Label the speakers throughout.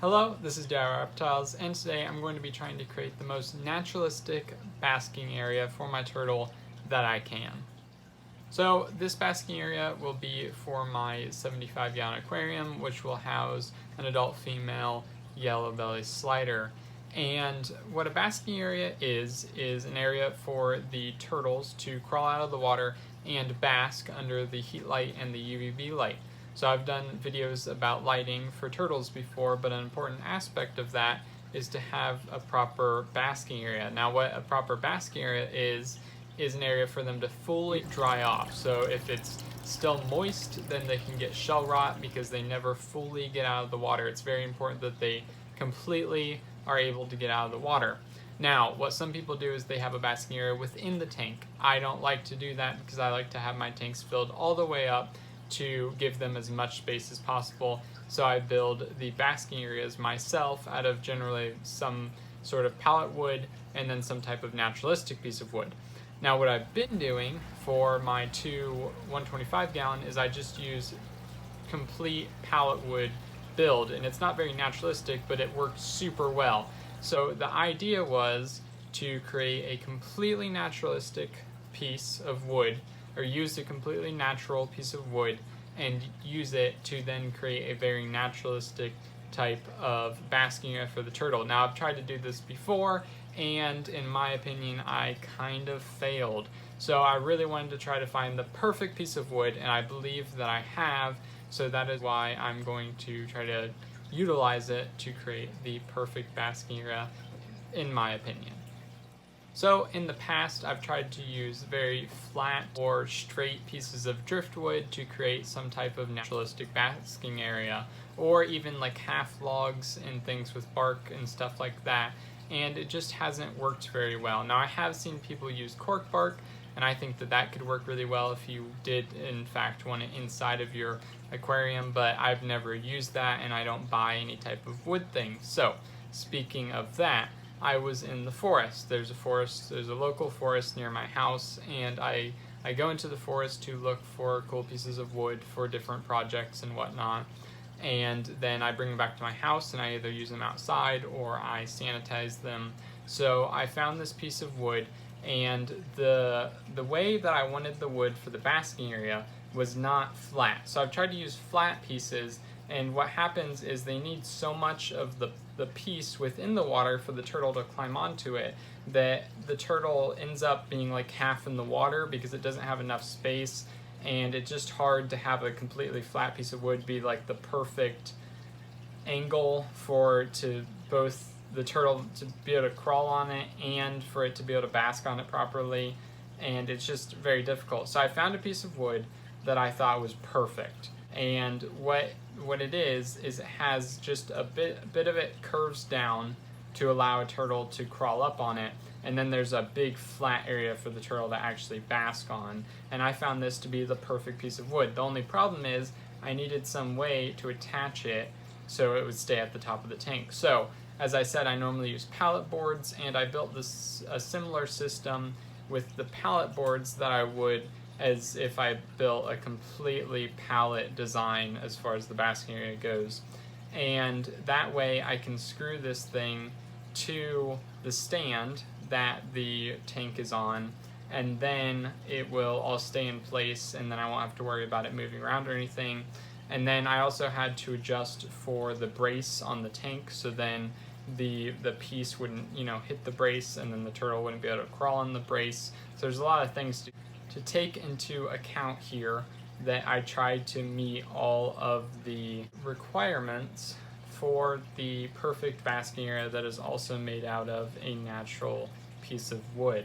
Speaker 1: Hello, this is Reptiles, and today I'm going to be trying to create the most naturalistic basking area for my turtle that I can. So this basking area will be for my 75-gallon aquarium, which will house an adult female yellow belly slider. And what a basking area is an area for the turtles to crawl out of the water and bask under the heat light and the UVB light. So I've done videos about lighting for turtles before, but an important aspect of that is to have a proper basking area. Now what a proper basking area is an area for them to fully dry off. So if it's still moist, then they can get shell rot because they never fully get out of the water. It's very important that they completely are able to get out of the water. Now, what some people do is they have a basking area within the tank. I don't like to do that because I like to have my tanks filled all the way up to give them as much space as possible. So I build the basking areas myself out of generally some sort of pallet wood and then some type of naturalistic piece of wood. Now what I've been doing for my two 125-gallon is I just use complete pallet wood build, and it's not very naturalistic, but it worked super well. So the idea was to create a completely naturalistic piece of wood, or use a completely natural piece of wood and use it to then create a very naturalistic type of basking area for the turtle. Now I've tried to do this before, and in my opinion I kind of failed. So I really wanted to try to find the perfect piece of wood, and I believe that I have, so that is why I'm going to try to utilize it to create the perfect basking area in my opinion. So in the past, I've tried to use very flat or straight pieces of driftwood to create some type of naturalistic basking area, or even like half logs and things with bark and stuff like that, and it just hasn't worked very well. Now I have seen people use cork bark, and I think that that could work really well if you did in fact want it inside of your aquarium, but I've never used that and I don't buy any type of wood thing. So speaking of that, I was in the forest. There's a local forest near my house, and I go into the forest to look for cool pieces of wood for different projects and whatnot, and then I bring them back to my house and I either use them outside or I sanitize them. So I found this piece of wood, and the way that I wanted the wood for the basking area was not flat. So I've tried to use flat pieces, and what happens is they need so much of the piece within the water for the turtle to climb onto it that the turtle ends up being like half in the water because it doesn't have enough space, and it's just hard to have a completely flat piece of wood be like the perfect angle for both the turtle to be able to crawl on it and for it to be able to bask on it properly, and it's just very difficult. So I found a piece of wood that I thought was perfect, and what it is it has just a bit of it curves down to allow a turtle to crawl up on it, and then there's a big flat area for the turtle to actually bask on, and I found this to be the perfect piece of wood. The only problem is I needed some way to attach it so it would stay at the top of the tank. So as I said, I normally use pallet boards, and I built a similar system with the pallet boards that I would as if I built a completely pallet design as far as the basking area goes. And that way I can screw this thing to the stand that the tank is on, and then it will all stay in place, and then I won't have to worry about it moving around or anything. And then I also had to adjust for the brace on the tank, so then the piece wouldn't, hit the brace, and then the turtle wouldn't be able to crawl on the brace. So there's a lot of things to take into account here that I tried to meet all of the requirements for the perfect basking area that is also made out of a natural piece of wood.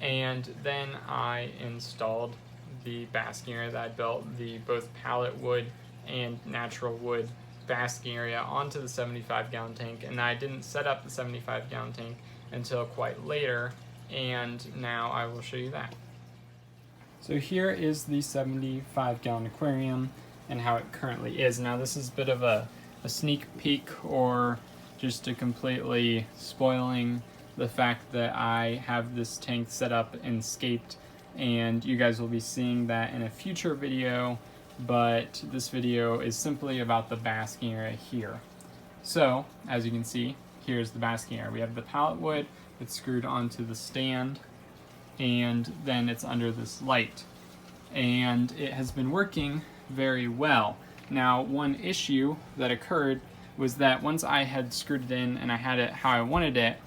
Speaker 1: And then I installed the basking area that I built, the both pallet wood and natural wood basking area, onto the 75-gallon tank, and I didn't set up the 75-gallon tank until quite later, and now I will show you that. So here is the 75-gallon aquarium and how it currently is. Now this is a bit of a sneak peek, or just a completely spoiling the fact that I have this tank set up and scaped, and you guys will be seeing that in a future video, but this video is simply about the basking area here. So, as you can see, here's the basking area. We have the pallet wood, it's screwed onto the stand, and then it's under this light. And it has been working very well. Now, one issue that occurred was that once I had screwed it in and I had it how I wanted it,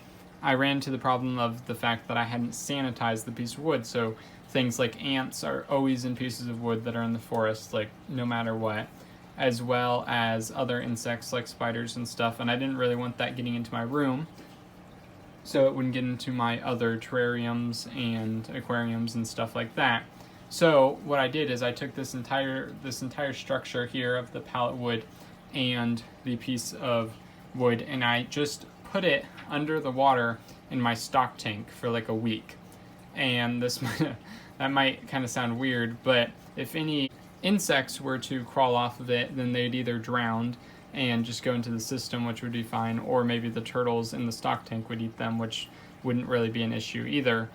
Speaker 1: I ran into the problem of the fact that I hadn't sanitized the piece of wood. So things like ants are always in pieces of wood that are in the forest, like no matter what, as well as other insects like spiders and stuff, and I didn't really want that getting into my room, so it wouldn't get into my other terrariums and aquariums and stuff like that. So what I did is I took this entire structure here of the pallet wood and the piece of wood, and I just put it under the water in my stock tank for like a week. And this that might kind of sound weird, but if any insects were to crawl off of it, then they'd either drown and just go into the system, which would be fine, or maybe the turtles in the stock tank would eat them, which wouldn't really be an issue either.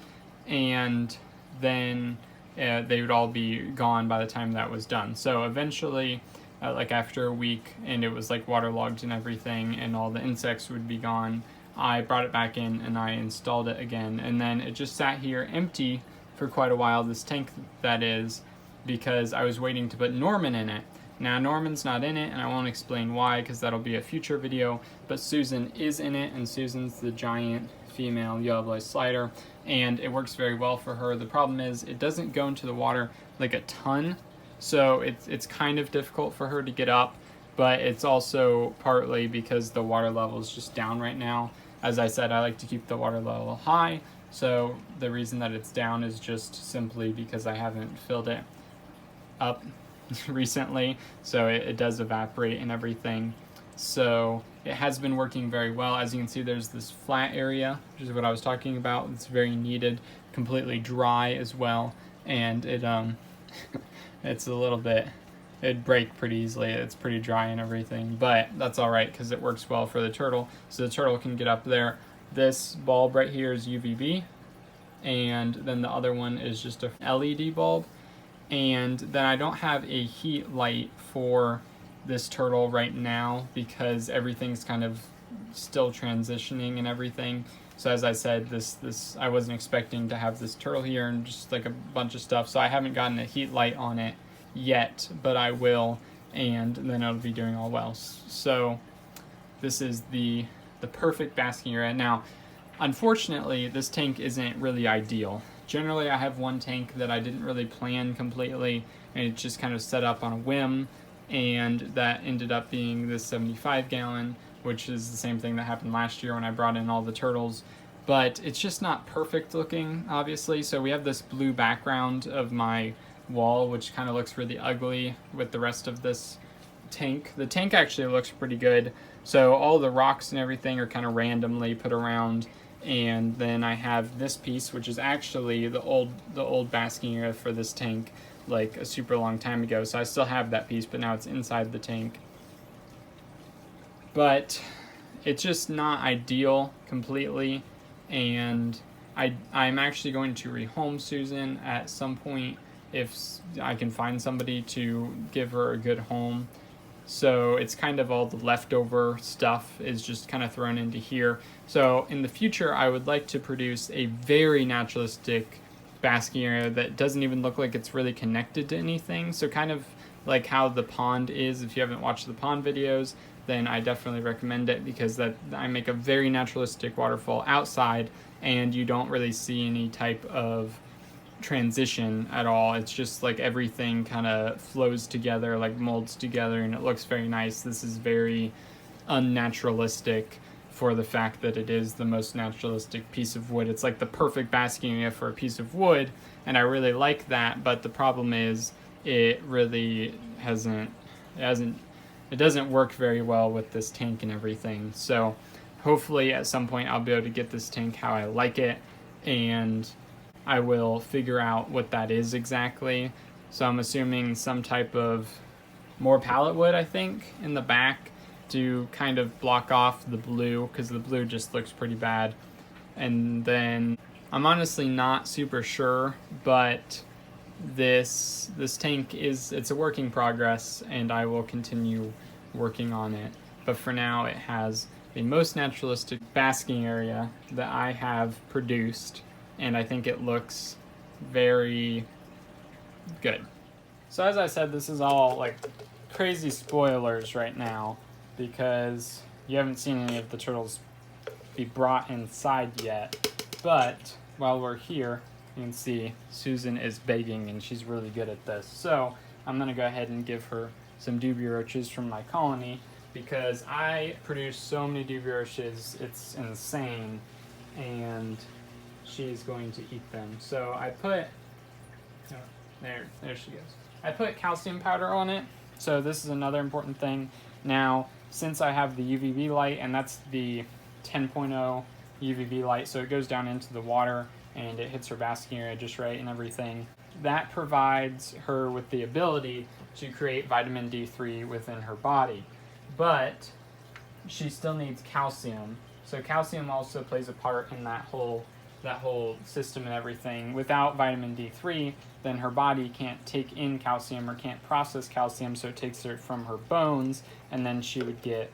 Speaker 1: And then they would all be gone by the time that was done. So eventually, like after a week, and it was like waterlogged and everything, and all the insects would be gone, I brought it back in and I installed it again. And then it just sat here empty for quite a while, this tank that is, because I was waiting to put Norman in it. Now Norman's not in it, and I won't explain why, because that'll be a future video, but Susan is in it, and Susan's the giant female yellow belly slider, and it works very well for her. The problem is it doesn't go into the water like a ton, so it's kind of difficult for her to get up, but it's also partly because the water level is just down right now. As I said, I like to keep the water level high, so the reason that it's down is just simply because I haven't filled it up recently, so it does evaporate and everything. So it has been working very well. As you can see, there's this flat area, which is what I was talking about. It's very needed, completely dry as well, and it it's a little bit, it'd break pretty easily. It's pretty dry and everything, but that's all right because it works well for the turtle, so the turtle can get up there. This bulb right here is UVB, and then the other one is just a LED bulb. And then I don't have a heat light for this turtle right now because everything's kind of still transitioning and everything. So as I said, this I wasn't expecting to have this turtle here and just like a bunch of stuff. So I haven't gotten a heat light on it yet, but I will, and then it'll be doing all well. So this is the perfect basking area. Now, unfortunately, this tank isn't really ideal. Generally, I have one tank that I didn't really plan completely, and it just kind of set up on a whim, and that ended up being this 75-gallon, which is the same thing that happened last year when I brought in all the turtles. But it's just not perfect looking, obviously. So we have this blue background of my wall, which kind of looks really ugly with the rest of this tank. The tank actually looks pretty good. So all the rocks and everything are kind of randomly put around. And then I have this piece, which is actually the old basking area for this tank, like a super long time ago. So I still have that piece, but now it's inside the tank. But it's just not ideal completely, and I'm actually going to rehome Susan at some point if I can find somebody to give her a good home. So it's kind of all the leftover stuff is just kind of thrown into here. So in the future, I would like to produce a very naturalistic basking area that doesn't even look like it's really connected to anything. So kind of like how the pond is. If you haven't watched the pond videos, then I definitely recommend it, because that I make a very naturalistic waterfall outside, and you don't really see any type of transition at all. It's just like everything kind of flows together, like molds together, and it looks very nice. This is very unnaturalistic for the fact that it is the most naturalistic piece of wood. It's like the perfect basking area for a piece of wood, and I really like that, but the problem is it really it doesn't work very well with this tank and everything. So hopefully at some point I'll be able to get this tank how I like it, and I will figure out what that is exactly. So I'm assuming some type of more pallet wood, I think, in the back to kind of block off the blue, because the blue just looks pretty bad. And then I'm honestly not super sure, but this tank it's a work in progress, and I will continue working on it. but for now it has the most naturalistic basking area that I have produced, and I think it looks very good. So as I said, this is all like crazy spoilers right now because you haven't seen any of the turtles be brought inside yet. But while we're here, you can see Susan is begging and she's really good at this. So I'm gonna go ahead and give her some dubia roaches from my colony because I produce so many dubia roaches, it's insane, and she's going to eat them. So I put, oh, there she goes. I put calcium powder on it. So this is another important thing. Now, since I have the UVB light, and that's the 10.0 UVB light, so it goes down into the water and it hits her basking area just right and everything, that provides her with the ability to create vitamin D3 within her body. But she still needs calcium. So calcium also plays a part in that whole system and everything. Without vitamin D3, then her body can't take in calcium or can't process calcium, so it takes it from her bones, and then she would get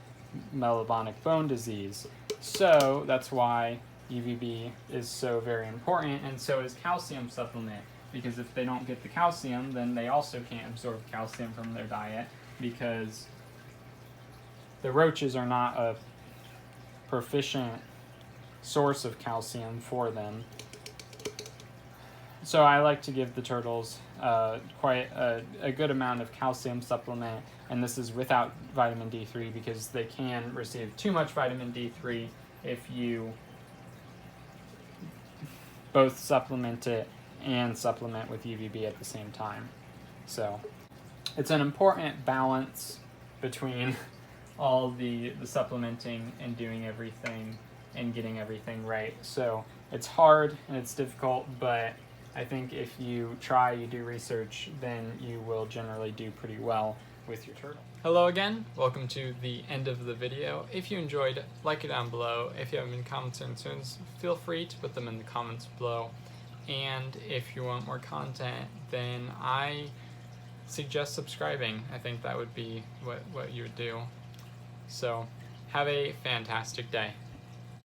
Speaker 1: metabolic bone disease. So that's why UVB is so very important, and so is calcium supplement, because if they don't get the calcium, then they also can't absorb calcium from their diet, because the roaches are not a proficient source of calcium for them. So I like to give the turtles quite a good amount of calcium supplement, and this is without vitamin D3 because they can receive too much vitamin D3 if you both supplement it and supplement with UVB at the same time. So it's an important balance between all the supplementing and doing everything and getting everything right. So it's hard and it's difficult, but I think if you try, you do research, then you will generally do pretty well with your turtle. Hello again, welcome to the end of the video. If you enjoyed, like it down below. If you have any comments or concerns, feel free to put them in the comments below. And if you want more content, then I suggest subscribing. I think that would be what you would do. So have a fantastic day.